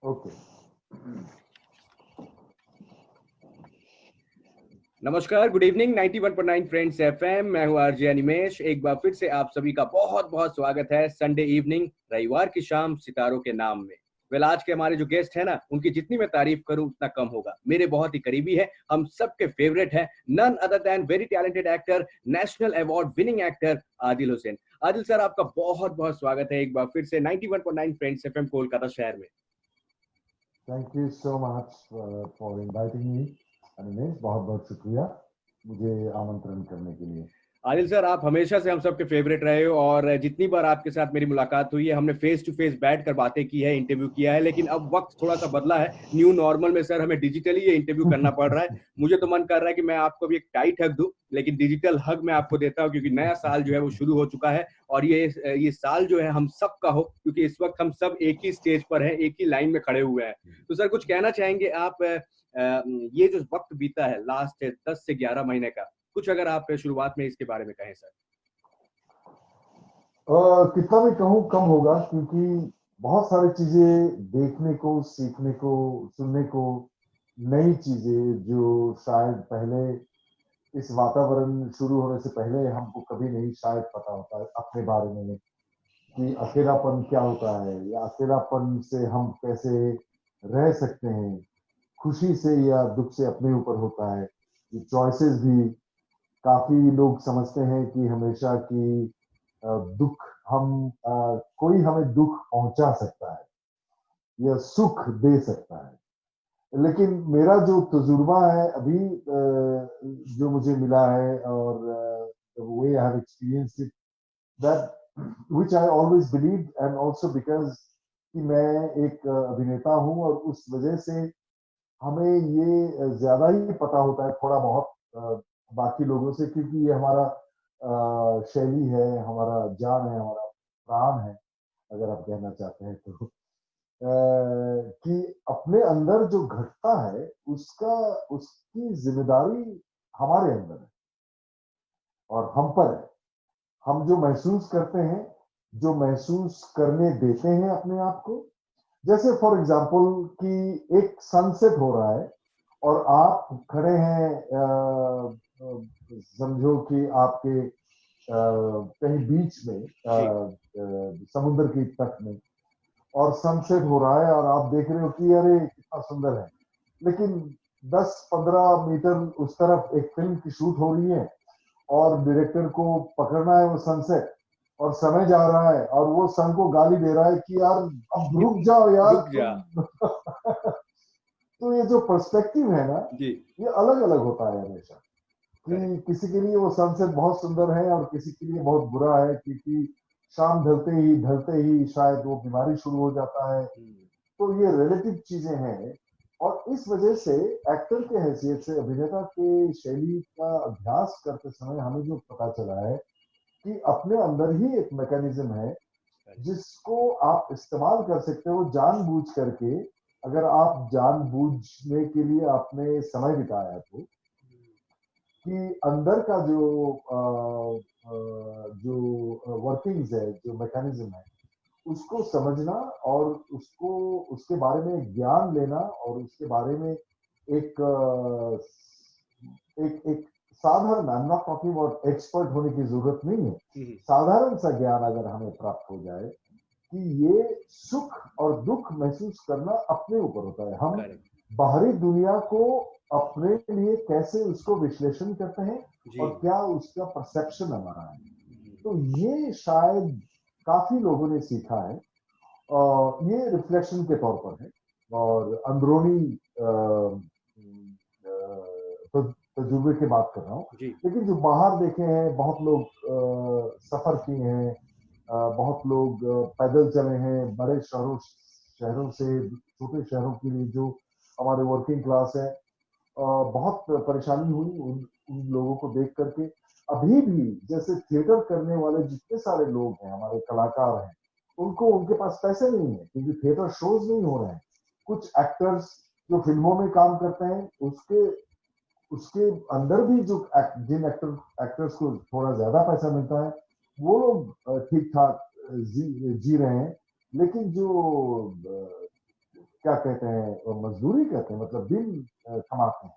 Okay. नमस्कार, good evening. 91.9 friends FM, मैं हूं आरजे अनिमेश। एक बार फिर से आप सभी का बहुत बहुत स्वागत है संडे इवनिंग, रविवार की शाम सितारों के नाम में। वेल, आज के हमारे जो गेस्ट है ना, उनकी जितनी मैं तारीफ करूं उतना कम होगा। मेरे बहुत ही करीबी है, हम सबके फेवरेट है, none other than very talented actor, national award winning actor Adil Hussain. Adil sir, आपका बहुत बहुत स्वागत है एक बार फिर से 91.9 फ्रेंड्स एफएम कोलकाता शहर में। Thank you so much for inviting me Animesh, बहुत बहुत शुक्रिया मुझे आमंत्रण करने के लिए। आदिल सर, आप हमेशा से हम सबके फेवरेट रहे हो और जितनी बार आपके साथ मेरी मुलाकात हुई है, हमने फेस टू फेस बैठ कर बातें की है, इंटरव्यू किया है, लेकिन अब वक्त थोड़ा सा बदला है। न्यू नॉर्मल में सर हमें डिजिटली ये इंटरव्यू करना पड़ रहा है। मुझे तो मन कर रहा है कि मैं आपको भी एक टाइट हग दूं, लेकिन डिजिटल हग मैं आपको देता हूं क्योंकि नया साल जो है वो शुरू हो चुका है और ये साल जो है हम सबका हो, क्योंकि इस वक्त हम सब एक ही स्टेज पर हैं, एक ही लाइन में खड़े हुए हैं। तो सर, कुछ कहना चाहेंगे आप? ये जो वक्त बीता है लास्ट 10 से 11 महीने का, कुछ अगर आप शुरुआत में इसके बारे में कहें सर। कितना भी कहूँ कम होगा, क्योंकि बहुत सारी चीजें देखने को, सीखने को, सुनने को, नई चीजें जो शायद पहले इस वातावरण शुरू होने से पहले हमको कभी नहीं शायद पता होता है अपने बारे में, कि अकेलापन क्या होता है या अकेलापन से हम कैसे रह सकते हैं, खुशी से या दुख से अपने ऊपर होता है। ये चॉइसेस भी काफी लोग समझते हैं कि हमेशा की दुख हम कोई हमें दुख पहुंचा सकता है या सुख दे सकता है, लेकिन मेरा जो तजुर्बा है अभी, जो मुझे मिला है और we have experienced it, that which I always believe, and also because कि मैं एक अभिनेता हूं और उस वजह से हमें ये ज्यादा ही पता होता है थोड़ा बहुत बाकी लोगों से, क्योंकि ये हमारा शैली है, हमारा जान है, हमारा प्राण है, अगर आप कहना चाहते हैं तो। कि अपने अंदर जो घटता है उसका उसकी जिम्मेदारी हमारे अंदर है और हम पर है। हम जो महसूस करते हैं, जो महसूस करने देते हैं अपने आप को, जैसे फॉर एग्जाम्पल कि एक सनसेट हो रहा है और आप खड़े हैं, समझो कि आपके कहीं बीच में, समुद्र की तट में, और सनसेट हो रहा है और आप देख रहे हो कि अरे कितना सुंदर है, लेकिन 10-15 मीटर उस तरफ एक फिल्म की शूट हो रही है और डायरेक्टर को पकड़ना है वो सनसेट, और समय जा रहा है और वो सन को गाली दे रहा है कि यार अब रुक जाओ यार रुक जा। तुम। तो ये जो पर्सपेक्टिव है ना, जी। ये अलग अलग होता है हमेशा, कि किसी के लिए वो सनसेट बहुत सुंदर है और किसी के लिए बहुत बुरा है, क्योंकि शाम ढलते ही शायद वो बीमारी शुरू हो जाता है। तो ये रिलेटिव चीजें हैं, और इस वजह से एक्टर के हैसियत से, अभिनेता के शैली का अभ्यास करते समय हमें जो पता चला है कि अपने अंदर ही एक मैकेनिज्म है जिसको आप इस्तेमाल कर सकते हो जानबूझ करके। अगर आप जानबूझने के लिए आपने समय बिताया तो, कि अंदर का जो वर्किंग्स है, जो मैकेनिज्म है, उसको समझना और उसको उसके बारे में ज्ञान लेना और उसके बारे में एक एक साधारण, I am not talking about expert होने की जरूरत नहीं है, साधारण सा ज्ञान अगर हमें प्राप्त हो जाए कि ये सुख और दुख महसूस करना अपने ऊपर होता है। हम बाहरी दुनिया को अपने लिए कैसे उसको विश्लेषण करते हैं और क्या उसका परसेप्शन हमारा है, तो ये शायद काफी लोगों ने सीखा है। ये रिफ्लेक्शन के तौर पर है और अंदरूनी तजुर्बे की बात कर रहा हूँ, लेकिन जो बाहर देखे हैं, बहुत लोग सफर किए हैं, बहुत लोग पैदल चले हैं बड़े शहरों से छोटे शहरों के लिए, जो हमारे वर्किंग क्लास है, बहुत परेशानी हुई उन लोगों को देख करके। अभी भी जैसे थिएटर करने वाले जितने सारे लोग हैं, हमारे कलाकार हैं, उनको उनके पास पैसे नहीं है क्योंकि थिएटर शोज नहीं हो रहे हैं। कुछ एक्टर्स जो फिल्मों में काम करते हैं, उसके उसके अंदर भी जो जिन एक्टर्स को थोड़ा ज्यादा पैसा मिलता है, वो लोग ठीक ठाक जी रहे हैं, लेकिन जो क्या कहते हैं, मजदूरी कहते हैं, मतलब दिन कमाते हैं।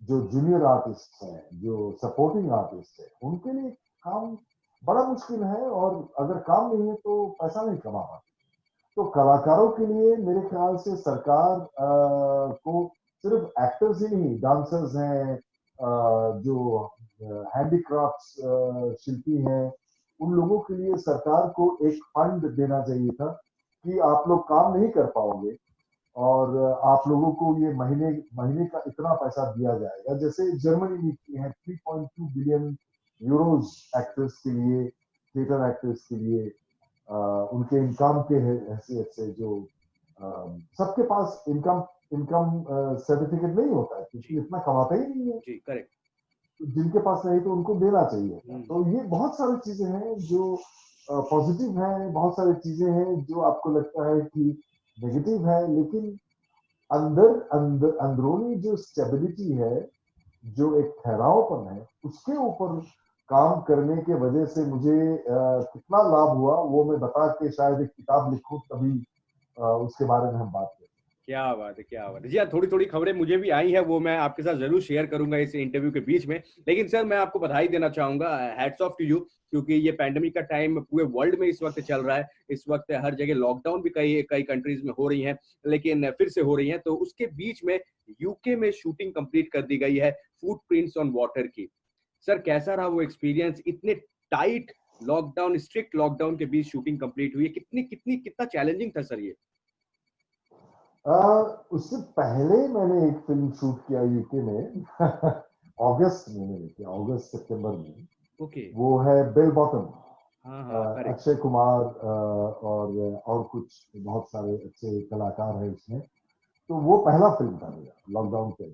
जो जूनियर आर्टिस्ट हैं, जो सपोर्टिंग आर्टिस्ट हैं, उनके लिए काम बड़ा मुश्किल है, और अगर काम नहीं है तो पैसा नहीं कमा पाते। तो कलाकारों के लिए मेरे ख्याल से सरकार को सिर्फ एक्टर्स ही नहीं, डांसर्स हैं, जो हैंडीक्राफ्ट्स शिल्पी हैं, उन लोगों के लिए सरकार को एक फंड देना चाहिए था कि आप लोग काम नहीं कर पाओगे और आप लोगों को ये महीने महीने का इतना पैसा दिया जाएगा। जैसे जर्मनी ने किए हैं 3.2 बिलियन यूरोज एक्टर्स के लिए, थिएटर एक्टर्स के लिए, उनके इनकम के हैसियत से, जो सबके पास इनकम इनकम सर्टिफिकेट नहीं होता है क्योंकि इतना कमाते ही नहीं है। जी करेक्ट। जिनके पास नहीं तो उनको देना चाहिए। तो ये बहुत सारी चीजें हैं जो पॉजिटिव हैं, बहुत सारी चीजें हैं जो आपको लगता है कि नेगेटिव है, लेकिन अंदरूनी जो स्टेबिलिटी है, जो एक ठहरावपन है, उसके ऊपर काम करने के वजह से मुझे कितना लाभ हुआ वो मैं बता के शायद एक किताब लिखूं, तभी उसके बारे में हम बात करें। क्या बात है, क्या बात है। जी हाँ, थोड़ी थोड़ी खबरें मुझे भी आई है, वो मैं आपके साथ जरूर शेयर करूंगा इस इंटरव्यू के बीच में। लेकिन सर मैं आपको बधाई देना चाहूंगा, हैट्स ऑफ टू यू, क्योंकि ये पैंडेमिक का टाइम पूरे वर्ल्ड में इस वक्त चल रहा है। इस वक्त हर जगह लॉकडाउन भी कई कई कंट्रीज में हो रही हैं, लेकिन फिर से हो रही हैं। तो उसके बीच में यूके में शूटिंग कंप्लीट कर दी गई है फुटप्रिंट्स ऑन वाटर की। सर कैसा रहा वो एक्सपीरियंस? इतने टाइट लॉकडाउन, स्ट्रिक्ट लॉकडाउन के बीच शूटिंग कंप्लीट हुई है, कितना चैलेंजिंग था सर ये? उससे पहले मैंने एक फिल्म शूट किया यूके में अगस्त में मैंने किया, अगस्त सितंबर में। ओके। वो है बेल बॉटम। हाँ हाँ करेक्ट। अक्षय कुमार और कुछ बहुत सारे अच्छे कलाकार हैं उसमें। तो वो पहला फिल्म था मेरा लॉकडाउन पे।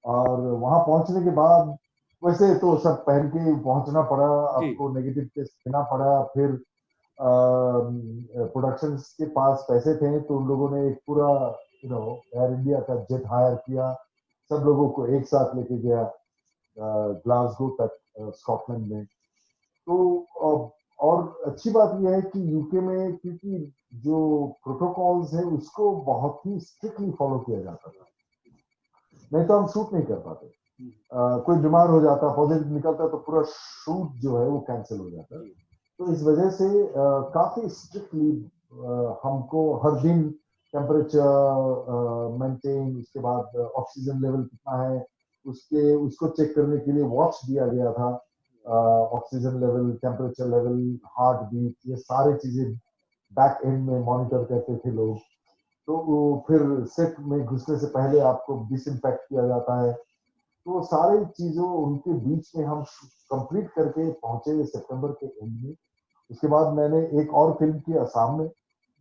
और वहां पहुंचने के बाद वैसे तो सब पहन के पहुंचना पड़ा, जी आपको नेगेटिव टेस्ट देना पड़ा। फिर प्रोडक्शन के पास पैसे थे तो उन लोगों ने एक पूरा एयर इंडिया का जेट हायर किया, सब लोगों को एक साथ लेके गया ग्लासगो तक, स्कॉटलैंड में। तो और अच्छी बात यह है कि यूके में, क्योंकि जो प्रोटोकॉल्स है उसको बहुत ही स्ट्रिक्टली फॉलो किया जाता था, नहीं तो हम शूट नहीं कर पाते। कोई बीमार हो जाता, पॉजिटिव निकलता, तो पूरा शूट जो है वो कैंसिल हो जाता। तो इस वजह से काफी स्ट्रिक्टली हमको हर दिन टेम्परेचर मेंटेन, उसके बाद ऑक्सीजन लेवल कितना है उसको चेक करने के लिए वॉच दिया गया था। Oxygen level, temperature level, heart beat, ये सारी चीजें बैक एंड में मॉनिटर करते थे लोग। तो फिर सेट में घुसने से पहले आपको डिसइंफेक्ट किया जाता है। तो सारी चीजों उनके बीच में हम कंप्लीट करके पहुंचे सितंबर के एंड में। उसके बाद मैंने एक और फिल्म की असम में।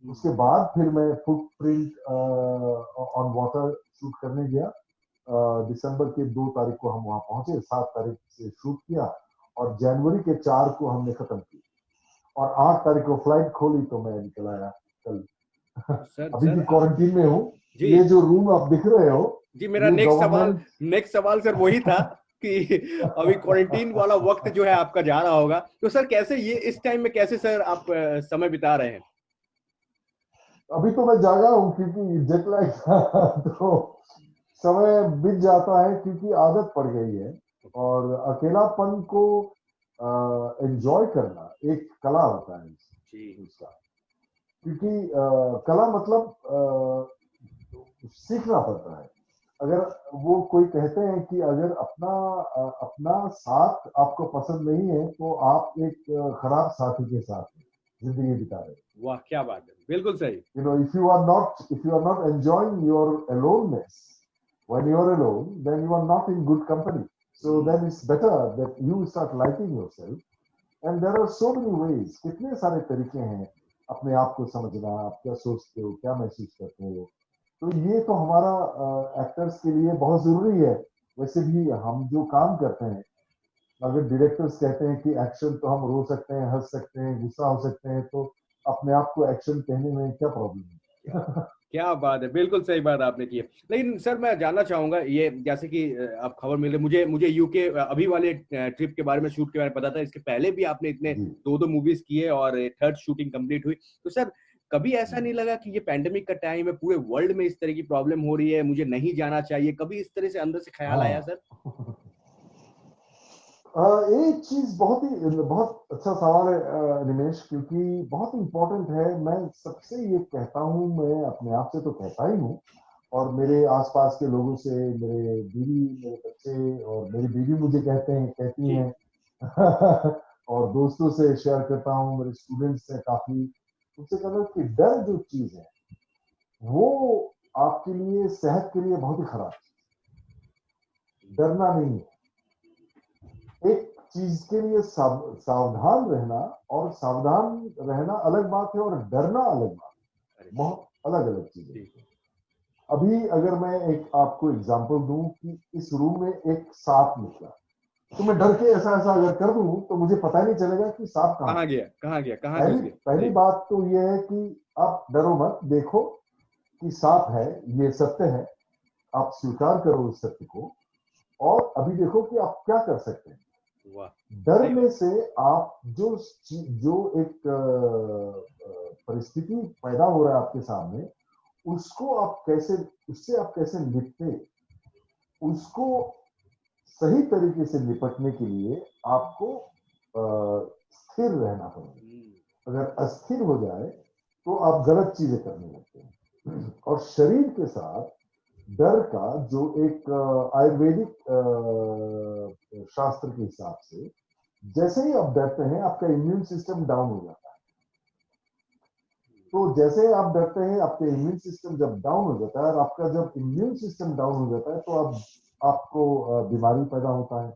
उसके बाद फिर मैं फुटप्रिंट ऑन वाटर शूट करने गया। दिसंबर के 2 तारीख को हम वहां पहुंचे, 7 तारीख से शूट किया और जनवरी के 4 को हमने खत्म किया और 8 तारीख को फ्लाइट खोली तो मैं निकल आया कल। सर अभी भी सर क्वारंटीन में हूँ। जी ये जो रूम आप दिख रहे हो, जी, मेरा ये नेक्स्ट गवर्नमेंट सवाल सर वही था कि अभी क्वारंटीन वाला वक्त जो है आपका जा रहा होगा, तो सर कैसे ये इस टाइम में कैसे सर आप समय बिता रहे हैं? अभी तो मैं जागा हूँ क्योंकि जेट लैग था तो समय बीत जाता है क्योंकि आदत पड़ गई है। और अकेलापन को एंजॉय करना एक कला होता है जी उसका। क्योंकि कला मतलब सीखना पड़ता है। अगर वो कोई कहते हैं कि अगर अपना साथ आपको पसंद नहीं है तो आप एक खराब साथी के साथ जिंदगी बिता रहे हैं। वाह क्या बात है, बिल्कुल सही। If you are not enjoying your aloneness, when you are alone, then you are not in good company. So then it's better that you start liking yourself. And there are so many ways, कितने सारे तरीके हैं अपने आप को समझना, आप क्या सोचते हो, क्या महसूस करते हो। तो ये तो हमारा एक्टर्स के लिए बहुत जरूरी है। वैसे भी हम जो काम करते हैं, अगर डायरेक्टर्स कहते हैं कि एक्शन तो हम रो सकते हैं, हंस सकते हैं, गुस्सा हो सकते हैं, तो अपने आप को एक्शन कहने में क्या प्रॉब्लम है। क्या बात है, बिल्कुल सही बात आपने की है। लेकिन सर मैं जानना चाहूंगा, ये जैसे कि आप खबर मिल रही, मुझे यूके अभी वाले ट्रिप के बारे में, शूट के बारे में पता था। इसके पहले भी आपने इतने जी। 2 मूवीज किए और थर्ड शूटिंग कंप्लीट हुई। तो सर कभी ऐसा नहीं लगा कि ये पैंडेमिक का टाइम है, पूरे वर्ल्ड में इस तरह की प्रॉब्लम हो रही है, मुझे नहीं जाना चाहिए, कभी इस तरह से अंदर से ख्याल आया सर? एक चीज बहुत अच्छा सवाल है निमेश, क्योंकि बहुत इंपॉर्टेंट है। मैं सबसे ये कहता हूँ, मैं अपने आप से तो कहता ही हूँ, और मेरे आसपास के लोगों से, मेरे बीवी, मेरे बच्चे और मेरी बीवी मुझे कहती जी। हैं और दोस्तों से शेयर करता हूँ, मेरे स्टूडेंट्स से काफी, उनसे कहता हूँ कि डर जो चीज है वो आपके लिए, सेहत के लिए बहुत ही खराब है। डरना नहीं है। एक चीज के लिए सावधान रहना, और सावधान रहना अलग बात है और डरना अलग बात है, बहुत अलग अलग चीजें। अभी अगर मैं एक आपको एग्जांपल दूं कि इस रूम में एक सांप निकला, तो मैं डर के ऐसा ऐसा अगर कर दूं तो मुझे पता नहीं चलेगा कि सांप कहाँ गया, कहाँ गया, कहाँ घुस पहली गया? पहली बात तो ये है कि आप डरो मत, देखो कि सांप है, ये सत्य है, आप स्वीकार करो उस सत्य को, और अभी देखो कि आप क्या कर सकते हैं। वाह। डरने से आप जो एक परिस्थिति पैदा हो रहा है आपके सामने, उसको आप कैसे, उससे आप कैसे निपटे, उसको सही तरीके से निपटने के लिए आपको स्थिर रहना पड़ेगा। अगर अस्थिर हो जाए तो आप गलत चीजें करने लगते हैं। और शरीर के साथ डर का जो एक आयुर्वेदिक शास्त्र के हिसाब से, जैसे ही आप डरते हैं आपका इम्यून सिस्टम डाउन हो जाता है। तो जैसे आप डरते हैं, आपका इम्यून सिस्टम जब डाउन हो जाता है, और आपका जब इम्यून सिस्टम डाउन हो जाता है तो आपको बीमारी पैदा होता है।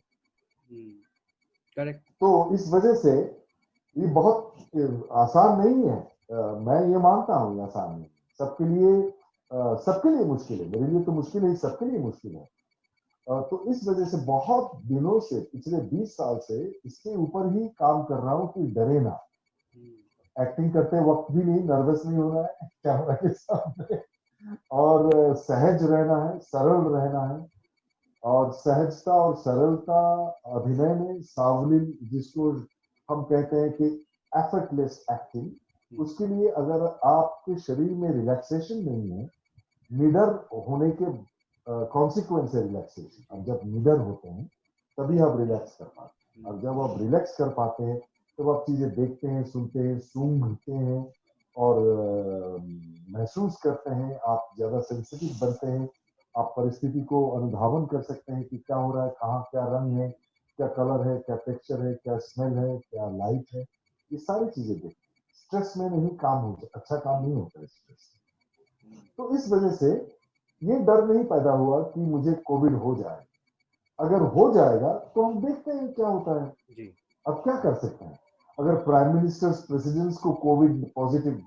करेक्ट। तो इस वजह से ये बहुत आसान नहीं है। मैं ये मानता हूँ आसान नहीं, सबके लिए मुश्किल है, मेरे लिए तो मुश्किल है, सबके लिए मुश्किल है। तो इस वजह से बहुत दिनों से, पिछले 20 साल से इसके ऊपर ही काम कर रहा हूँ कि डरे ना। एक्टिंग करते वक्त भी नहीं, नर्वस नहीं होना है कैमरा के सामने, और सहज रहना है, सरल रहना है। और सहजता और सरलता अभिनय में, सावलीन जिसको हम कहते हैं कि एफर्टलेस एक्टिंग, उसके लिए अगर आपके शरीर में रिलैक्सेशन नहीं है, निडर होने के कॉन्सिक्वेंस है रिलैक्सेशन। अब जब निडर होते हैं तभी आप रिलैक्स कर पाते हैं, और जब आप रिलैक्स कर पाते हैं तब आप चीजें देखते हैं, सुनते हैं, सूंघते हैं और महसूस करते हैं, आप ज्यादा सेंसिटिव बनते हैं, आप परिस्थिति को अनुधावन कर सकते हैं कि क्या हो रहा है, कहाँ क्या रंग है, क्या कलर है, क्या टेक्सचर है, क्या स्मेल है, क्या लाइट है, ये सारी चीजें देखते हैं। स्ट्रेस में नहीं काम होता, अच्छा काम नहीं होता है स्ट्रेस। तो इस वजह से ये डर नहीं पैदा हुआ कि मुझे कोविड हो जाए। अगर हो जाएगा तो हम देखते हैं क्या होता है जी। अब क्या कर सकते हैं, अगर प्राइम मिनिस्टर्स, प्रेसिडेंट्स को कोविड पॉजिटिव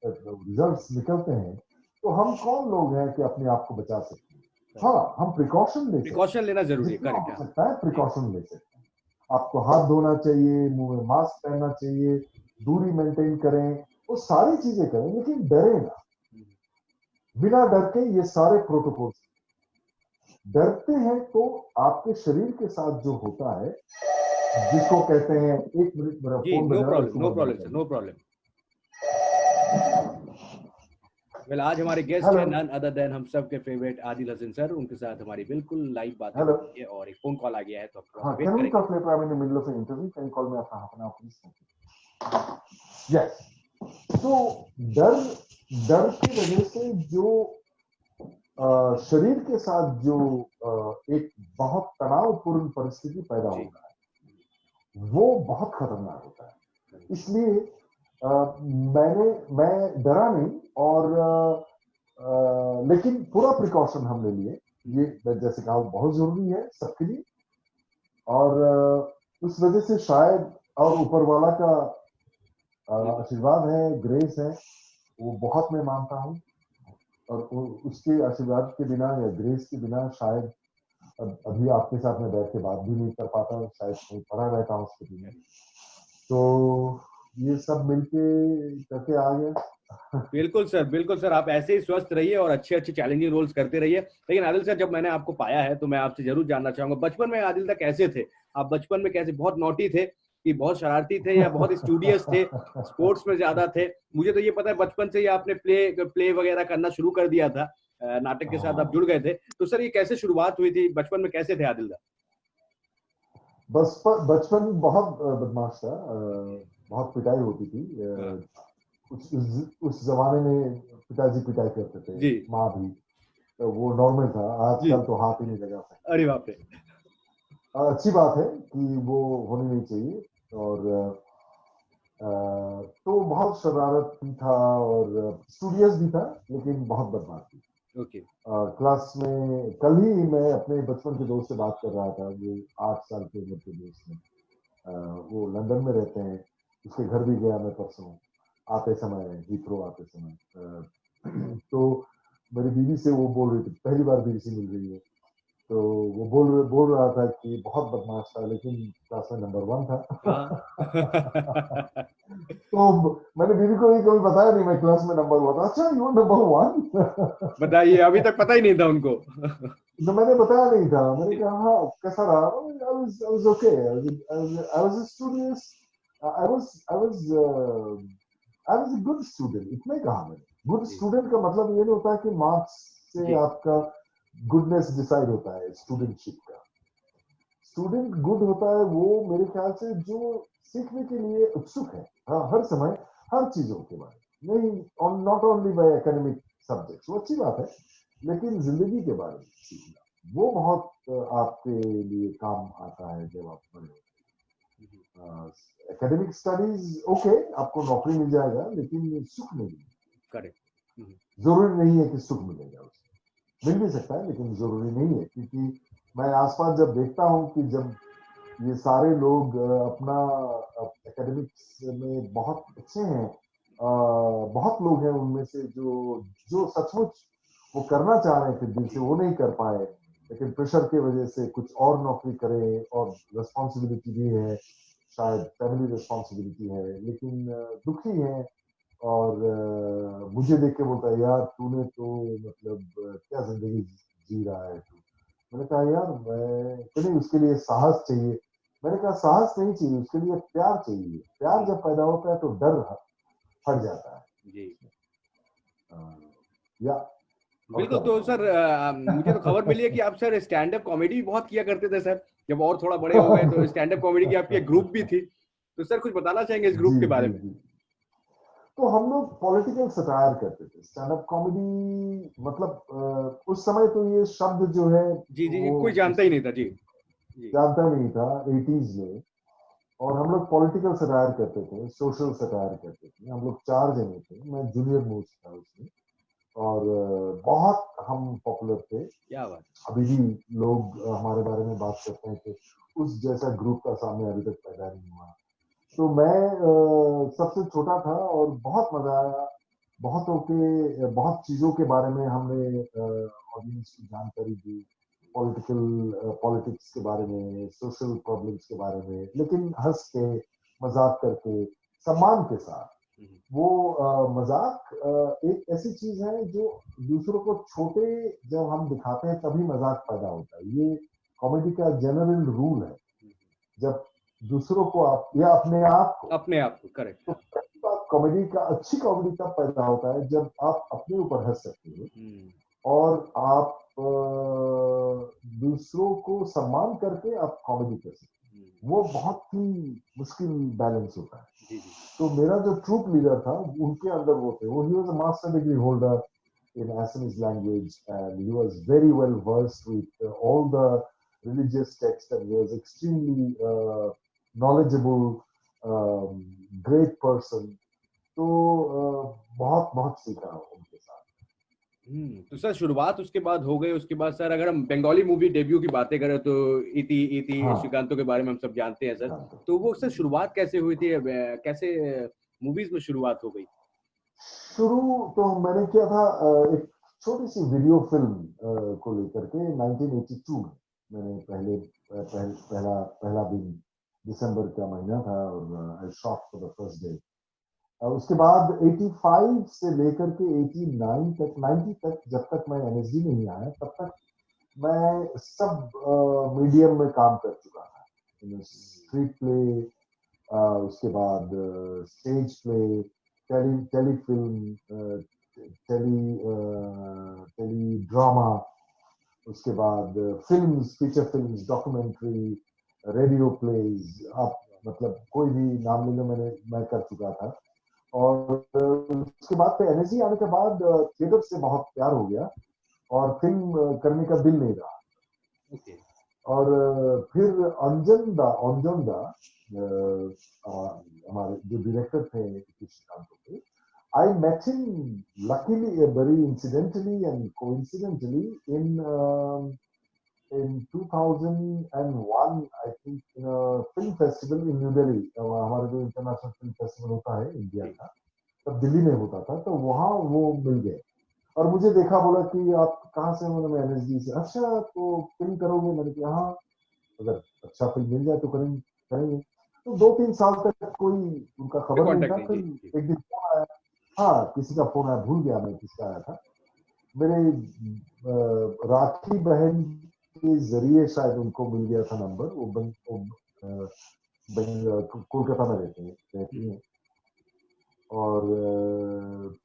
रिजल्ट्स निकलते हैं, तो हम कौन लोग हैं कि अपने आप को बचा सकते हैं। हाँ, हम प्रिकॉशन लेना जरूरी है, जितना हो सकता है प्रिकॉशन ले सकते हैं। आपको हाथ धोना चाहिए, मुंह में मास्क पहनना चाहिए, दूरी मेंटेन करें, वो सारी चीजें करें, लेकिन डरे ना। बिना डर के ये सारे प्रोटोकॉल, डरते हैं तो आपके शरीर के साथ जो होता है, जिसको कहते हैं, एक मिनट मेरा फोन बज रहा है, no problem, no problem. Well, आज हमारे गेस्ट हैं नन अदर देन हम सब के फेवरेट आदिल हसन सर, उनके साथ हमारी बिल्कुल लाइव बातें हो रही है, और एक फोन कॉल आ गया है तो आप वेट करेंगे। Can we talk later? I'm in the middle of an interview. Can you call me after half an hour, please? Yes. तो डर की वजह से जो शरीर के साथ जो एक बहुत तनावपूर्ण परिस्थिति पैदा होता है, वो बहुत खतरनाक होता है। इसलिए मैं डरा नहीं, और लेकिन पूरा प्रिकॉशन हमने लिए। ये जैसे कहा बहुत जरूरी है सबके लिए, और उस वजह से शायद, और ऊपर वाला का आशीर्वाद है, ग्रेस है, वो बहुत मैं मानता हूँ, और उसके आशीर्वाद के बिना या ग्रेस के बिना शायद अभी आपके साथ में बैठ के बात भी नहीं कर पाता, शायद कहीं पड़ा रहता हूँ उसके बिना। तो ये सब मिलके करके आ गया। बिल्कुल सर, आप ऐसे ही स्वस्थ रहिए और अच्छे अच्छे चैलेंजिंग रोल्स करते रहिए। लेकिन आदिल सर, जब मैंने आपको पाया है तो मैं आपसे जरूर जानना चाहूंगा, बचपन में आदिल दा कैसे थे आप? बचपन में कैसे, बहुत नॉटी थे कि बहुत शरारती थे या बहुत स्टूडियस थे, स्पोर्ट्स में ज्यादा थे? मुझे तो ये पता है बचपन से ही आपने प्ले प्ले वगैरह करना शुरू कर दिया था, नाटक के साथ आप हाँ, जुड़ गए थे। तो सर ये कैसे शुरुआत हुई थी, बचपन में कैसे थे आदिल दा? बस बचपन बहुत बदमाश था। बहुत पिटाई होती थी। हाँ, उस जमाने में पिताजी पिटाई करते थे, जी माँ भी। तो वो नॉर्मल था। जी। आजकल तो हाथ ही नहीं लगा सकते। अरे बाप रे। अच्छी बात है कि वो होनी नहीं चाहिए। और तो बहुत शरारती था और स्टूडियस भी था, लेकिन बहुत बदमाश थी। ओके। क्लास में कल ही मैं अपने बचपन के दोस्त से बात कर रहा था, जो 8 साल के उम्र के दोस्त हैं। वो लंदन में रहते हैं। उसके घर भी गया मैं परसों, आते समय, हीथ्रो आते समय। तो मेरी बीवी से वो बोल रही थी, पहली बार बीवी से मिल रही है। तो वो बोल रहा था कि बहुत बदमाश था, लेकिन क्लास में नंबर 1 हाँ। था। तो मैंने बीवी को ये कभी बताया नहीं मैं क्लास में नंबर 1 था। अच्छा, यू नंबर 1। बताइए, अभी तक पता ही नहीं था उनको। तो मैंने बताया नहीं था। मैंने जी कहा हाँ, कैसा रहा? I was okay. I was a studious. I was I was I was a good student. इतना ही कहा मैंने। गुड जी स्टूडेंट का मतलब ये नहीं होता कि मार्क्स से जी आपका गुडनेस डिसाइड होता है स्टूडेंटशिप का। स्टूडेंट गुड होता है वो, मेरे ख्याल से, जो सीखने के लिए उत्सुक है। हाँ, हर समय, हर चीजों के बारे में नहीं, not only by academic subjects, वो अच्छी बात है, लेकिन जिंदगी के बारे में सीखना वो बहुत आपके लिए काम आता है जब आप बड़े हो। एकेडमिक स्टडीज ओके, आपको नौकरी मिल जाएगा, लेकिन सुख नहीं मिलेगा। करेक्ट। जरूरी नहीं है कि सुख मिलेगा उसमें। मिल भी सकता है, लेकिन जरूरी नहीं है, क्योंकि मैं आसपास जब देखता हूँ कि जब ये सारे लोग अपना एकेडमिक्स में बहुत अच्छे हैं, बहुत लोग हैं उनमें से जो जो सचमुच वो करना चाह रहे थे दिल से, वो नहीं कर पाए, लेकिन प्रेशर की वजह से कुछ और नौकरी करें, और रिस्पॉन्सिबिलिटी भी है, शायद फैमिली रिस्पॉन्सिबिलिटी है, लेकिन दुखी है। और मुझे देख के बोलता है, यार तूने तो मतलब क्या जिंदगी जी रहा है तू। मैंने कहा यार, मैं कि नहीं, उसके लिए साहस चाहिए। मैंने कहा साहस नहीं चाहिए, उसके लिए प्यार चाहिए। प्यार जी जब पैदा होता है तो डर हट जाता है। जी। अ, या और बिल्कुल। क्या तो सर मुझे तो खबर मिली है बताऊं। कि आप सर स्टैंड अप कॉमेडी भी बहुत किया करते थे सर, जब और थोड़ा बड़े हो गए तो स्टैंड अप कॉमेडी की आपकी एक ग्रुप भी थी। तो सर कुछ बताना चाहेंगे इस जी ग्रुप के बारे जी में? जी। तो हम लोग पॉलिटिकल सटायर करते थे, स्टैंड अप कॉमेडी। मतलब उस समय तो ये शब्द जो है जी जी, वो कोई जानता ही उस नहीं था। जी जी। जानता नहीं था, 80s में। और हम लोग पॉलिटिकल सटायर करते थे, सोशल सटायर करते थे। हम लोग 4 जने थे, मैं जूनियर मोस्ट था उसमें। और बहुत हम पॉपुलर थे। क्या बात। अभी भी लोग हमारे बारे में बात करते हैं कि उस जैसा ग्रुप का सामने अभी तक पैदा नहीं हुआ। तो मैं सबसे छोटा था, और बहुत मजा आया। बहुतों के बहुत चीजों के बारे में हमने ऑडियंस को जानकारी दी। पॉलिटिक्स के बारे में, सोशल प्रॉब्लम्स के बारे में, लेकिन हंस के, मजाक करके, सम्मान के साथ। हम्म, वो मजाक एक ऐसी चीज है जो दूसरों को छोटे जब हम दिखाते हैं तभी मजाक पैदा होता है। ये कॉमेडी का जनरल रूल है। हम्म, जब दूसरों को आप या अपने आप को, अपने आप को, करेक्ट। तो पहली बात, कॉमेडी का, अच्छी कॉमेडी तब पैदा होता है जब आप अपने ऊपर हंस सकते हो, हम्म, और आप दूसरों को सम्मान करके आप कॉमेडी कर सकते हम्म, हो। वो बहुत ही मुश्किल बैलेंस होता है। जी जी। तो मेरा जो ट्रूप लीडर था, उनके अंदर वो थे। वो, he was a master degree holder in Assamese language, and he was very well versed with all the religious texts, and he was extremely knowledgeable, um, great person. तो बहुत बहुत सीखा उनके साथ। तो सर शुरुआत उसके बाद हो गई। उसके बाद सर अगर हम बंगाली मूवी डेब्यू की बातें करें तो इति इति हाँ, श्रीकांतों के बारे में हम सब जानते हैं सर। जानते तो वो सर हैं। शुरुआत कैसे हुई थी, कैसे मूवीज में शुरुआत हो गई? शुरू तो मैंने किया था एक छोटी सी वीडियो फिल्म को लेकर के 1982 में। मैंने पहला दिन दिसंबर का महीना था, और आई shot for the first day. उसके बाद 85 से लेकर के 89 तक, 90 तक, जब तक मैं एनएसडी नहीं आया तब तक मैं सब मीडियम में काम कर चुका था। स्ट्रीट प्ले, उसके बाद stage play, telefilm, tele drama, उसके बाद films, feature films, documentary, radio plays, आप मतलब कोई भी नाम ले लो, मैं कर चुका था। और उसके बाद पे एनएसजी आने के बाद थिएटर से बहुत प्यार हो गया और फिल्म करने का दिल नहीं रहा। Okay. और फिर अंजन दा हमारे जो डायरेक्टर थे श्रीकांत के, I met him luckily, very incidentally and coincidentally in 2001, I think, in a film festival in New Delhi. हमारा जो इंटरनेशनल फिल्म फेस्टिवल होता है इंडिया का, तब दिल्ली में होता था, तो वहाँ वो मिल गए और मुझे देखा, बोला कि आप कहाँ से हो? मैं एनएसडी से। अच्छा, तो फिल्म करोगे? मैंने कहा हाँ, अगर अच्छा फिल्म मिल जाए तो करेंगे। तो 2-3 साल तक कोई उनका खबर नहीं कांटेक्ट था। नहीं, फिर जी। एक दिन फोन आया, हाँ किसी का फोन आया, भूल गया मैं किसका आया था। मेरे राखी बहन के जरिए शायद उनको मिल गया था नंबर। वो कोलकाता में रहती हैं। और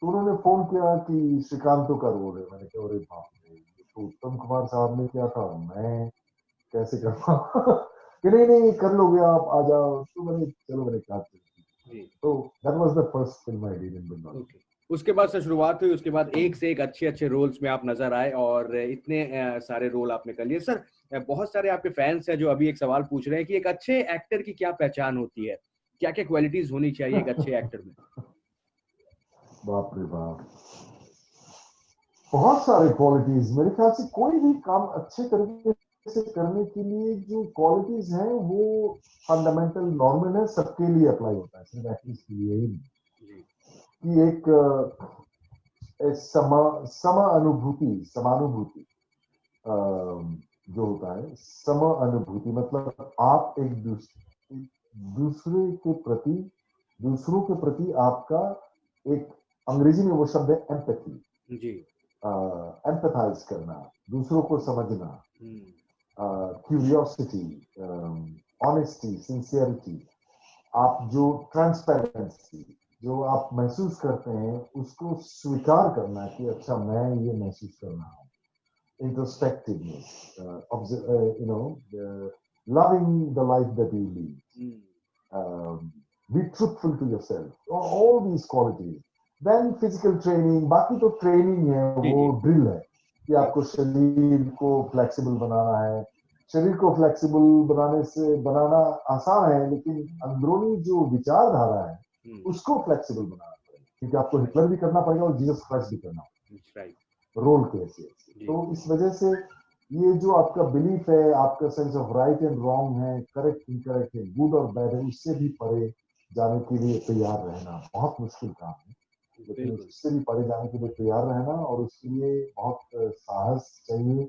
तो उन्होंने फोन किया कि श्रीकांत का रोल है। मैंने कहा अरे बाप रे, तो उत्तम कुमार साहब ने किया था, मैं कैसे करूँगा? कि नहीं कर लोगे आप, आ जाओ। तो मैंने कहा तो that was the first film I did in Bengal. उसके बाद से शुरुआत हुई, उसके बाद एक से एक अच्छे रोल्स में आप नजर आए और इतने सारे रोल आपने कर लिए। सर, बहुत सारे आपके फैंस हैं जो अभी एक सवाल पूछ रहे हैं कि एक अच्छे एक्टर की क्या पहचान होती है, क्या क्या क्वालिटीज होनी चाहिए एक अच्छे एक्टर में? बाप रे बाप, बहुत सारे क्वालिटीज। मेरे ख्याल से कोई भी काम अच्छे तरीके से करने के लिए जो क्वालिटीज हैं वो फंडामेंटल नॉर्मल है, सबके लिए अप्लाई होता है, सिर्फ एक्टर्स के लिए ही नहीं। कि एक समानुभूति जो होता है, सम अनुभूति मतलब आप दूसरे के प्रति, दूसरों के प्रति आपका एक, अंग्रेजी में वो शब्द है एम्पैथी, जी। एम्पैथाइज करना, दूसरों को समझना, क्यूरियोसिटी, ऑनेस्टी, सिंसियरिटी, आप जो ट्रांसपेरेंसी जो आप महसूस करते हैं उसको स्वीकार करना कि अच्छा मैं ये महसूस कर रहा हूँ, introspectiveness, loving the life that you lead, be truthful to yourself, all these qualities. Then physical training, बाकी तो ट्रेनिंग है, वो ड्रिल है कि आपको शरीर को फ्लेक्सिबल बनाना है। शरीर को फ्लेक्सिबल बनाना आसान है, लेकिन अंदरूनी जो विचारधारा है उसको फ्लेक्सिबल बनाना पड़ेगा, क्योंकि आपको हिटलर भी करना पड़ेगा और जीसस क्राइस्ट भी करना पड़ेगा रोल के ऐसे। तो इस वजह से ये जो आपका बिलीफ है, आपका sense of right and wrong है, करेक्ट इनकरेक्ट है, गुड और बैड है, उससे भी परे जाने के लिए तैयार रहना बहुत मुश्किल काम है, लेकिन उससे भी परे जाने के लिए तैयार रहना, और उसके लिए बहुत साहस चाहिए,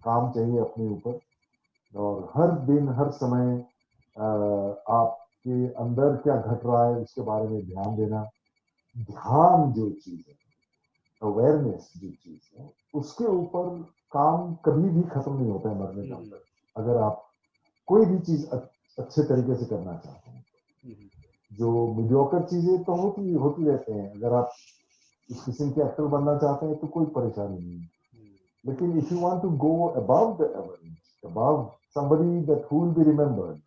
काम चाहिए अपने ऊपर, और हर दिन हर समय आपके अंदर क्या घट रहा है उसके बारे में ध्यान देना। ध्यान जो चीज है, अवेयरनेस जो चीज है, उसके ऊपर काम कभी भी खत्म नहीं होता है मरने तक तक, अगर आप कोई भी चीज अच्छे तरीके से करना चाहते हैं। जो मीडियोकर चीजें तो होती रहते हैं, अगर आप इस किस्म के एक्टर बनना चाहते हैं तो कोई परेशानी नहीं है, लेकिन if you want to go above the average, above somebody that who will be remembered,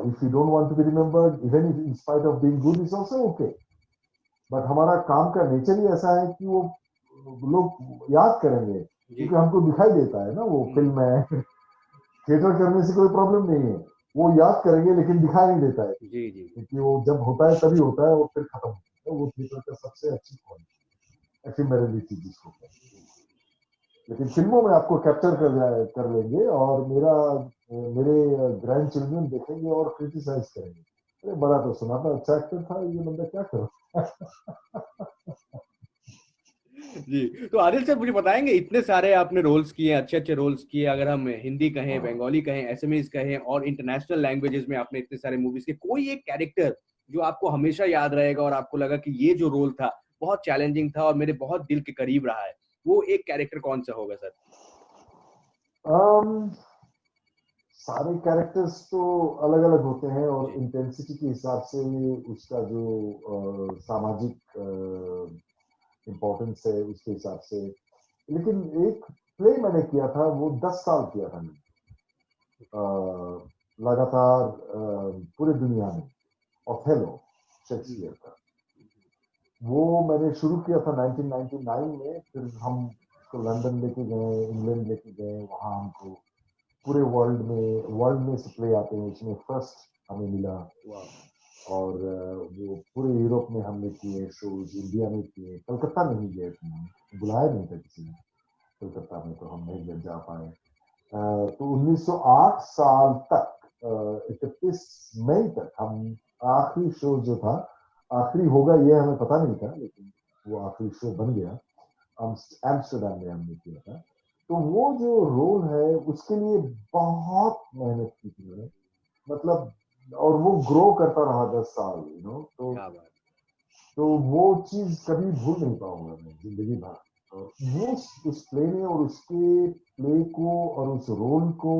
if you don't want to be remembered, even if in spite of being good is also okay, but हमारा काम का nature ही ऐसा है कि वो लोग याद करेंगे, क्योंकि हमको दिखाई देता है ना वो फिल्म में। थिएटर करने से कोई प्रॉब्लम नहीं है, वो याद करेंगे लेकिन दिखाई नहीं देता है, क्योंकि वो जब होता है तभी होता है और फिर खत्म होता है। वो थिएटर का सबसे अच्छी क्वालिटी एफिमेरिटी जिसको कहते हैं। लेकिन फिल्मों में आपको कैप्चर कर लेंगे, और मेरे ग्रैंड चिल्ड्रन देखेंगे और क्रिटिसाइज करेंगे, अरे बड़ा तो सुना था, अच्छा एक्टर था, ये बंदा क्या करो। जी, तो आदिल सर मुझे बताएंगे, इतने सारे आपने रोल्स किए, अच्छे रोल्स किए, अगर हम हिंदी कहें, बंगाली कहें, एसएमएस कहें, और इंटरनेशनल लैंग्वेजेस में आपने इतने सारे मूवीज के, कोई एक कैरेक्टर जो आपको हमेशा याद रहेगा और आपको लगा कि ये जो रोल था बहुत चैलेंजिंग था और मेरे बहुत दिल के करीब रहा है, वो एक कैरेक्टर कौन सा होगा सर? सारे कैरेक्टर्स तो अलग अलग होते हैं और जी इंटेंसिटी के हिसाब से उसका जो सामाजिक इम्पोर्टेंस है उसके हिसाब से। लेकिन एक प्ले मैंने किया था, वो 10 साल किया था मैंने, लगातार पूरे दुनिया में, ओथेलो शेक्सपियर का। वो मैंने शुरू किया था 1999 में, फिर हम उसको लंदन लेके गए, इंग्लैंड लेके गए, वहाँ हमको पूरे वर्ल्ड में से प्ले आते हैं, उसमें फर्स्ट हमें मिला। वाह और वो पूरे यूरोप में हमने किए शोज, इंडिया में किए, कलकत्ता नहीं गए थे हम, बुलाया नहीं था किसी ने कलकत्ता में, तो हम नहीं जा पाए। तो 1908 साल तक 31 मई तक हम, आखिरी शो जो था, आखिरी होगा ये हमें पता नहीं था, लेकिन वो आखिरी शो बन गया। एम्स्टर्डम में हमने किया था। तो वो जो रोल है उसके लिए बहुत मेहनत की थी मैंने, मतलब, और वो ग्रो करता रहा 10 साल, तो क्या बात तो वो चीज कभी भूल नहीं पाऊंगा मैं जिंदगी भर। और वो उस प्ले ने और उसके प्ले को और उस रोल को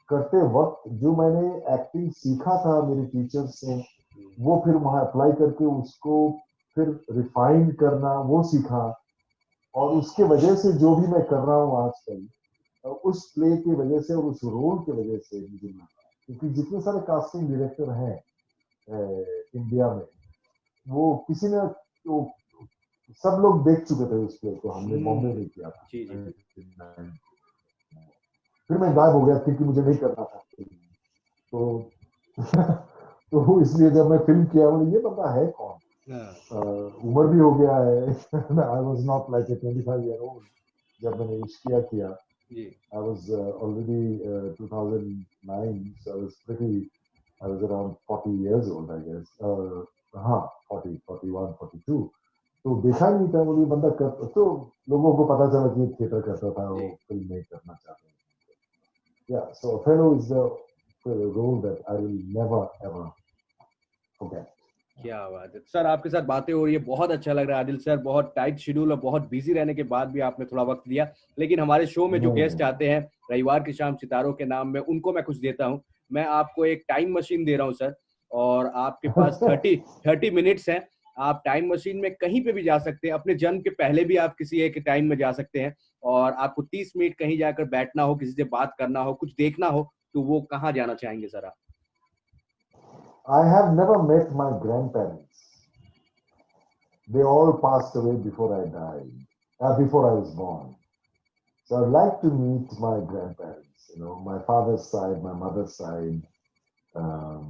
करते वक्त जो मैंने एक्टिंग सीखा था मेरे टीचर से, वो फिर वहां अप्लाई करके उसको फिर रिफाइन करना वो सीखा। और उसके वजह से जो भी मैं कर रहा हूँ आजकल, उस प्ले की वजह से और उस रोल की वजह से मुझे मिला। क्योंकि जितने सारे कास्टिंग डायरेक्टर हैं इंडिया में, वो किसी ने तो सब लोग देख चुके थे उस प्ले को, हमने बॉम्बे में किया था जी जी 1999। फिर मैं गायब हो गया क्योंकि मुझे नहीं करना था, तो तो इसलिए जब मैं फिल्म किया, बोले ये बंदा है कौन, हाँ उम्र भी हो गया है। I was not like a 25 year old जब मैंने इश्किया किया। जी I was already 2009, so I was I was around 40 years old, I guess. हाँ, 40, 41, 42। तो देखा नहीं था, मुझे बंदा कर, तो लोगों को पता चला कि थिएटर करता था, वो जी फिल्म नहीं करना चाहता। Yeah, so Othello is the role that I will never ever forget. क्या बात है सर, आपके साथ बातें हो रही है, बहुत अच्छा लग रहा है आदिल सर। बहुत टाइट शेड्यूल और बहुत बिजी रहने के बाद भी आपने थोड़ा वक्त दिया। लेकिन हमारे शो में जो नहीं गेस्ट नहीं। आते हैं रविवार की शाम सितारों के नाम में, उनको मैं कुछ देता हूँ। मैं आपको एक टाइम मशीन दे रहा हूँ सर, और आपके पास 30 मिनट्स हैं। आप टाइम मशीन में कहीं पे भी जा सकते हैं, अपने जन्म के पहले भी आप किसी एक टाइम में जा सकते हैं। और आपको 30 मिनट कहीं जाकर बैठना हो, किसी से बात करना हो, कुछ देखना हो, तो वो कहाँ जाना चाहेंगे सर आप? I have never met my grandparents. They all passed away before I died, before I was born. So I'd like to meet my grandparents, my father's side, my mother's side. Um,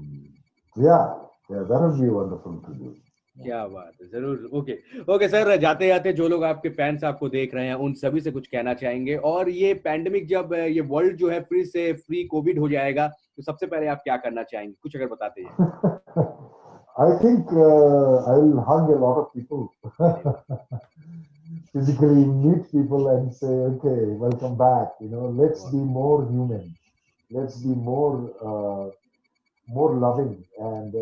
yeah, yeah, that would be wonderful to do. Yeah. क्या बात है, जरूर। Okay okay sir, जाते जाते जो लोग आपके fans आपको देख रहे हैं उन सभी से कुछ कहना चाहेंगे? और ये पैंडेमिक जब ये वर्ल्ड जो है फिर से फ्री कोविड हो जाएगा, तो सबसे पहले आप क्या करना चाहेंगे, कुछ अगर बताते हैं? I think I will hug a lot of people, अरे वाह physically meet people and say, okay, welcome back. Let's वाह, be more human. Let's be more loving, and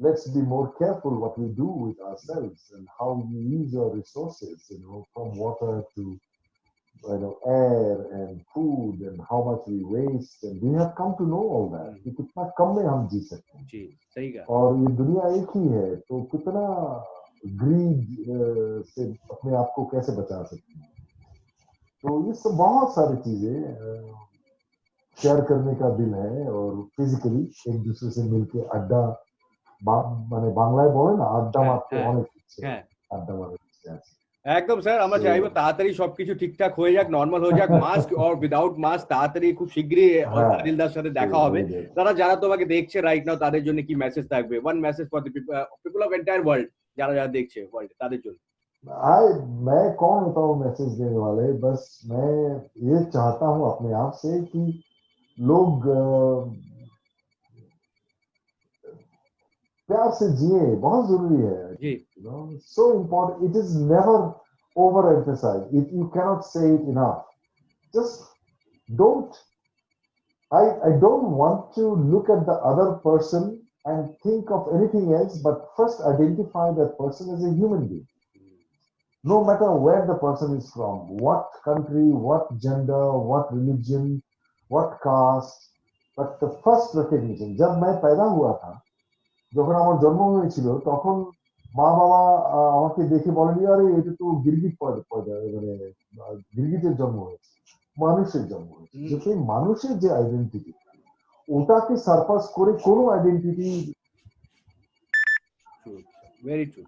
let's be more careful what we do with ourselves and how we use our resources. From water to air and food, and how much we waste. And we have come to know all that. कि कितना कम में हम जी सकते हैं, जी सही कहा। और ये दुनिया एक ही है, तो कितना ग्रीड से अपने आप को कैसे बचा सकते हैं। तो ये सब बहुत सारी चीजें शेयर करने का दिल है, और फिजिकली एक दूसरे से मिलके अड्डा, माने बांग्लाয় बोले ना, আড্ডা হ্যাঁ মারতে হ্যাঁ অনেক ইচ্ছে, হ্যাঁ, আড্ডা মারার ইচ্ছে আছে। একদম স্যার, আমরা সো চাইবো তাড়াতাড়ি সবকিছু ঠিকঠাক হয়ে যাক, নর্মাল হয়ে যাক, মাস্ক আর উইদাউট মাস্ক তাড়াতাড়ি খুব শীঘ্রই হ্যাঁ, আদিলদার সাথে সেই দেখা হবে। হয়ে যারা যারা তোমাকে দেখছে রাইট নাও, তাদের জন্য কি মেসেজ থাকবে? One message for the people of entire world, যারা যারা देखছে ওয়ার্ল্ড, তাদের জন্য। आए। मैं कौन होता हूँ मैसेज देने वाले, बस मैं ये चाहता हूँ अपने आप से कि लोग प्यार से जिए, बहुत जरूरी है। जी So important. It is never overemphasized. You cannot say it enough. Just don't. I don't want to look at the other person and think of anything else, but first identify that person as a human being. No matter where the person is from, what country, what gender, what religion, what caste. But the first recognition, जब मैं पैदा हुआ था, যখন আমার জন্ম হয়েছিল, তখন মা বাবা আমাকে দেখে বলেনি আরে এটা তো গিরগিট পয়দা মানে গিরগিটের জন্ম হয়েছে, মানুষের জন্ম হয়েছে। যে সেই মানুষের যে আইডেন্টিটি, ওটাকে সারপাস করে কোনো আইডেন্টিটি। ভেরি ট্রু,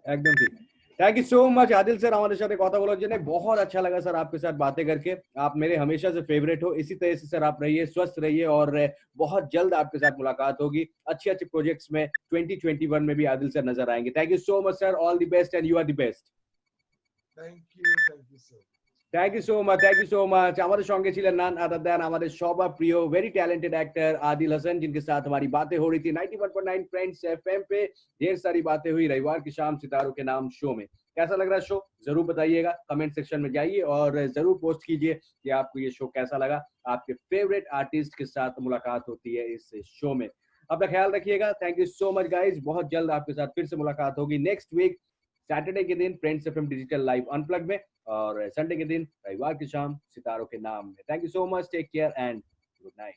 একদম ঠিক। Thank you so much Adil sir, हमारे साथ কথা বলার জন্য बहुत अच्छा लगा सर आपके साथ बातें करके। आप मेरे हमेशा से फेवरेट हो, इसी तरह से सर आप रहिए, स्वस्थ रहिए और बहुत जल्द आपके साथ मुलाकात होगी अच्छे अच्छे प्रोजेक्ट्स में। 2021 में भी आदिल सर नजर आएंगे। Thank you so much sir, all the best and you are the best. Thank you sir. Thank you so much, thank you so much. আমাদের সঙ্গে ছিলেন নান আদার দেন আমাদের সবার প্রিয় very talented actor Adil Hasan, जिनके साथ हमारी बातें हो रही थी 91.9 फ्रेंड्स एफएम पे। ढेर सारी बातें हुई रविवार की शाम सितारों के नाम शो में। कैसा लग रहा है शो, जरूर बताइएगा, कमेंट सेक्शन में जाइए और जरूर पोस्ट कीजिए कि आपको ये शो कैसा लगा। आपके फेवरेट आर्टिस्ट के साथ मुलाकात होती है इस शो में। अपना ख्याल रखिएगा। Thank you so much guys, बहुत जल्द आपके साथ फिर से मुलाकात होगी नेक्स्ट वीक सैटरडे के दिन friends FM digital live unplug में, और संडे के दिन रविवार की शाम सितारों के नाम में। Thank you so much, take care and good night.